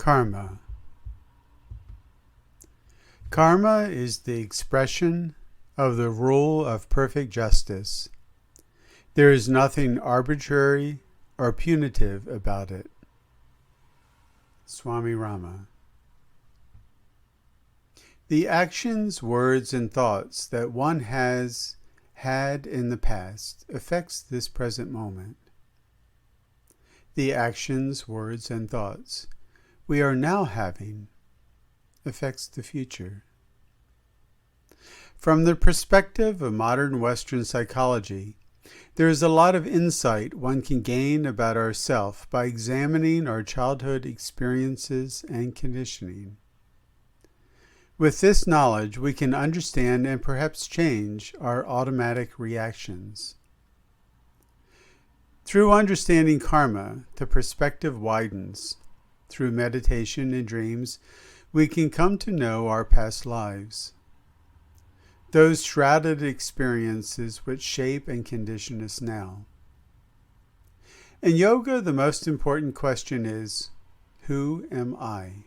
Karma. Karma is the expression of the rule of perfect justice. There is nothing arbitrary or punitive about it. Swami Rama. The actions, words, and thoughts that one has had in the past affects this present moment. The actions, words, and thoughts we are now having affects the future. From the perspective of modern Western psychology, there is a lot of insight one can gain about ourself by examining our childhood experiences and conditioning. With this knowledge, we can understand and perhaps change our automatic reactions. Through understanding karma, the perspective widens. Through meditation and dreams, we can come to know our past lives, those shrouded experiences which shape and condition us now. In yoga, the most important question is, who am I?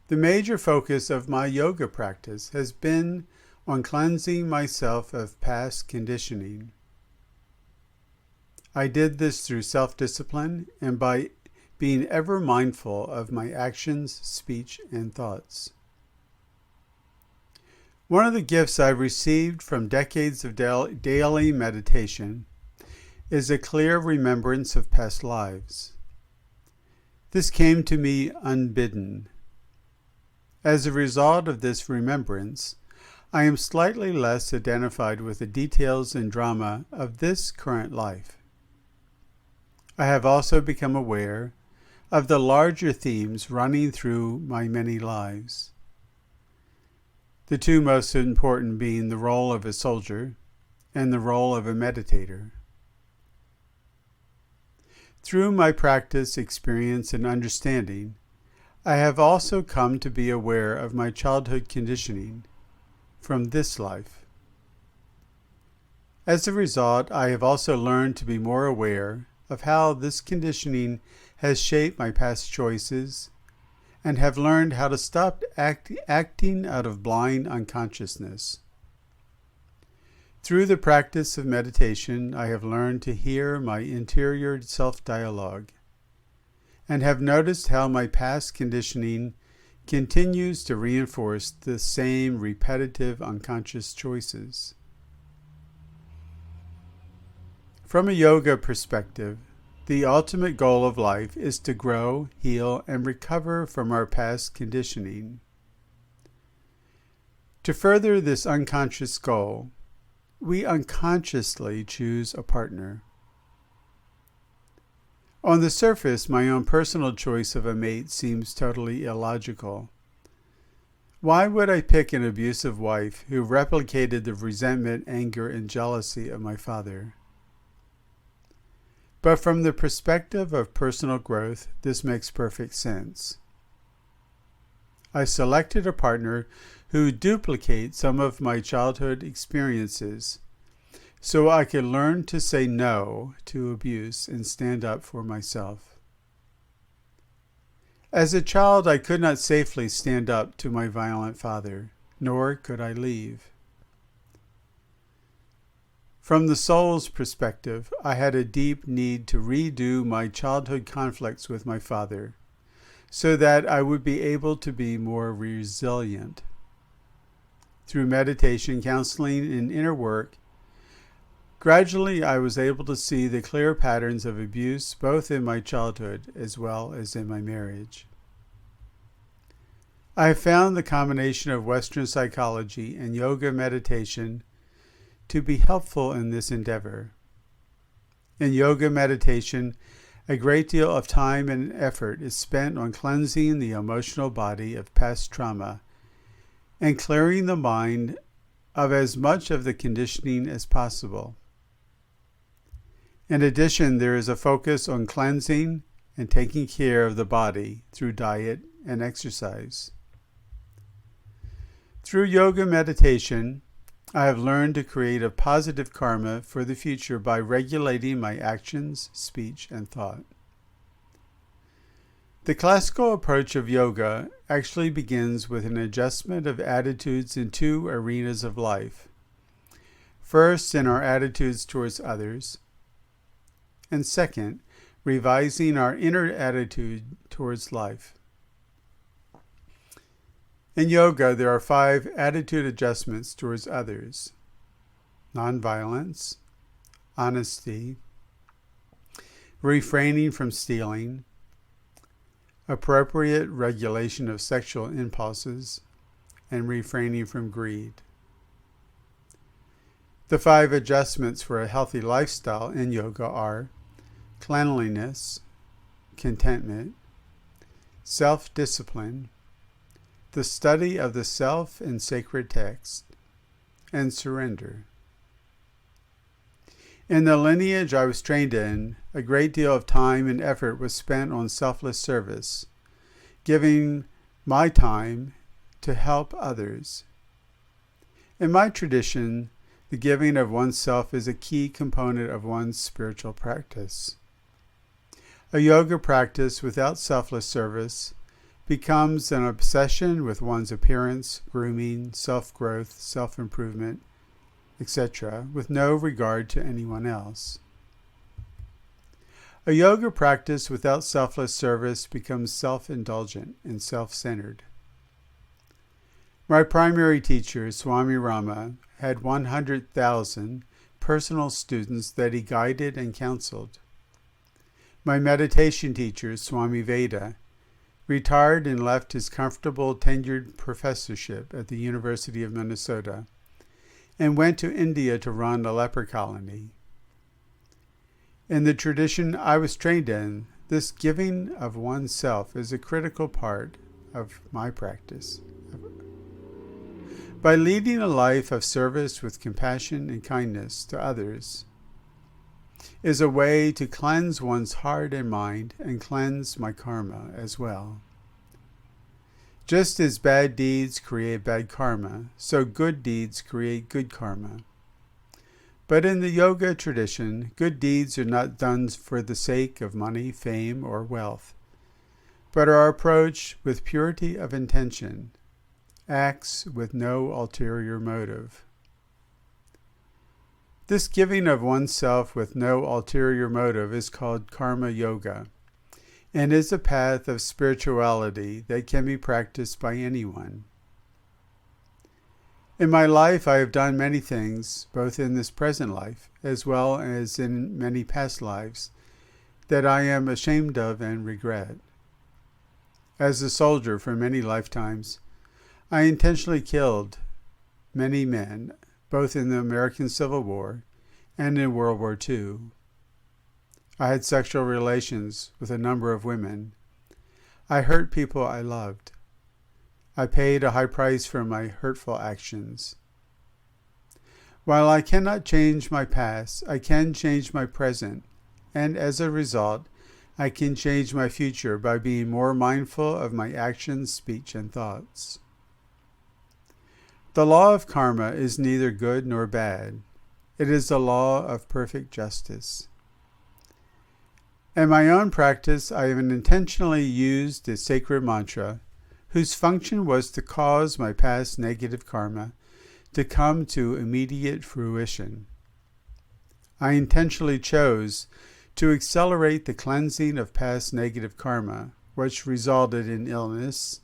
The major focus of my yoga practice has been on cleansing myself of past conditioning. I did this through self-discipline and by being ever mindful of my actions, speech, and thoughts. One of the gifts I've received from decades of daily meditation is a clear remembrance of past lives. This came to me unbidden. As a result of this remembrance, I am slightly less identified with the details and drama of this current life. I have also become aware of the larger themes running through my many lives. The two most important being the role of a soldier and the role of a meditator. Through my practice, experience, and understanding, I have also come to be aware of my childhood conditioning from this life. As a result, I have also learned to be more aware of how this conditioning has shaped my past choices and have learned how to stop acting out of blind unconsciousness. Through the practice of meditation, I have learned to hear my interior self-dialogue and have noticed how my past conditioning continues to reinforce the same repetitive unconscious choices. From a yoga perspective, the ultimate goal of life is to grow, heal, and recover from our past conditioning. To further this unconscious goal, we unconsciously choose a partner. On the surface, my own personal choice of a mate seems totally illogical. Why would I pick an abusive wife who replicated the resentment, anger, and jealousy of my father? But from the perspective of personal growth, this makes perfect sense. I selected a partner who duplicates some of my childhood experiences so I could learn to say no to abuse and stand up for myself. As a child, I could not safely stand up to my violent father, nor could I leave. From the soul's perspective, I had a deep need to redo my childhood conflicts with my father so that I would be able to be more resilient. Through meditation, counseling, and inner work, gradually I was able to see the clear patterns of abuse both in my childhood as well as in my marriage. I have found the combination of Western psychology and yoga meditation to be helpful in this endeavor. In yoga meditation, a great deal of time and effort is spent on cleansing the emotional body of past trauma and clearing the mind of as much of the conditioning as possible. In addition, there is a focus on cleansing and taking care of the body through diet and exercise. Through yoga meditation, I have learned to create a positive karma for the future by regulating my actions, speech, and thought. The classical approach of yoga actually begins with an adjustment of attitudes in two arenas of life. First, in our attitudes towards others, and second, revising our inner attitude towards life. In yoga, there are 5 attitude adjustments towards others: nonviolence, honesty, refraining from stealing, appropriate regulation of sexual impulses, and refraining from greed. The 5 adjustments for a healthy lifestyle in yoga are cleanliness, contentment, self-discipline, the study of the self in sacred text, and surrender. In the lineage I was trained in, a great deal of time and effort was spent on selfless service, giving my time to help others. In my tradition, the giving of oneself is a key component of one's spiritual practice. A yoga practice without selfless service becomes an obsession with one's appearance, grooming, self-growth, self-improvement, etc., with no regard to anyone else. A yoga practice without selfless service becomes self-indulgent and self-centered. My primary teacher, Swami Rama, had 100,000 personal students that he guided and counseled. My meditation teacher, Swami Veda, retired and left his comfortable tenured professorship at the University of Minnesota and went to India to run a leper colony. In the tradition I was trained in, this giving of oneself is a critical part of my practice. By leading a life of service with compassion and kindness to others is a way to cleanse one's heart and mind and cleanse my karma as well. Just as bad deeds create bad karma, so good deeds create good karma. But in the yoga tradition, good deeds are not done for the sake of money, fame, or wealth, but are approached with purity of intention, acts with no ulterior motive. This giving of oneself with no ulterior motive is called karma yoga, and is a path of spirituality that can be practiced by anyone. In my life, I have done many things, both in this present life as well as in many past lives, that I am ashamed of and regret. As a soldier for many lifetimes, I intentionally killed many men, both in the American Civil War and in World War II. I had sexual relations with a number of women. I hurt people I loved. I paid a high price for my hurtful actions. While I cannot change my past, I can change my present, and as a result, I can change my future by being more mindful of my actions, speech, and thoughts. The law of karma is neither good nor bad. It is the law of perfect justice. In my own practice, I have intentionally used a sacred mantra whose function was to cause my past negative karma to come to immediate fruition. I intentionally chose to accelerate the cleansing of past negative karma, which resulted in illness,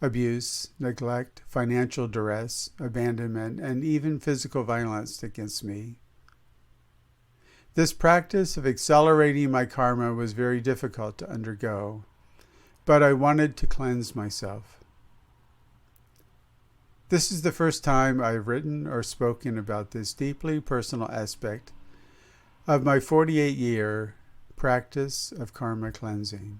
abuse, neglect, financial duress, abandonment, and even physical violence against me. This practice of accelerating my karma was very difficult to undergo, but I wanted to cleanse myself. This is the first time I've written or spoken about this deeply personal aspect of my 48-year practice of karma cleansing.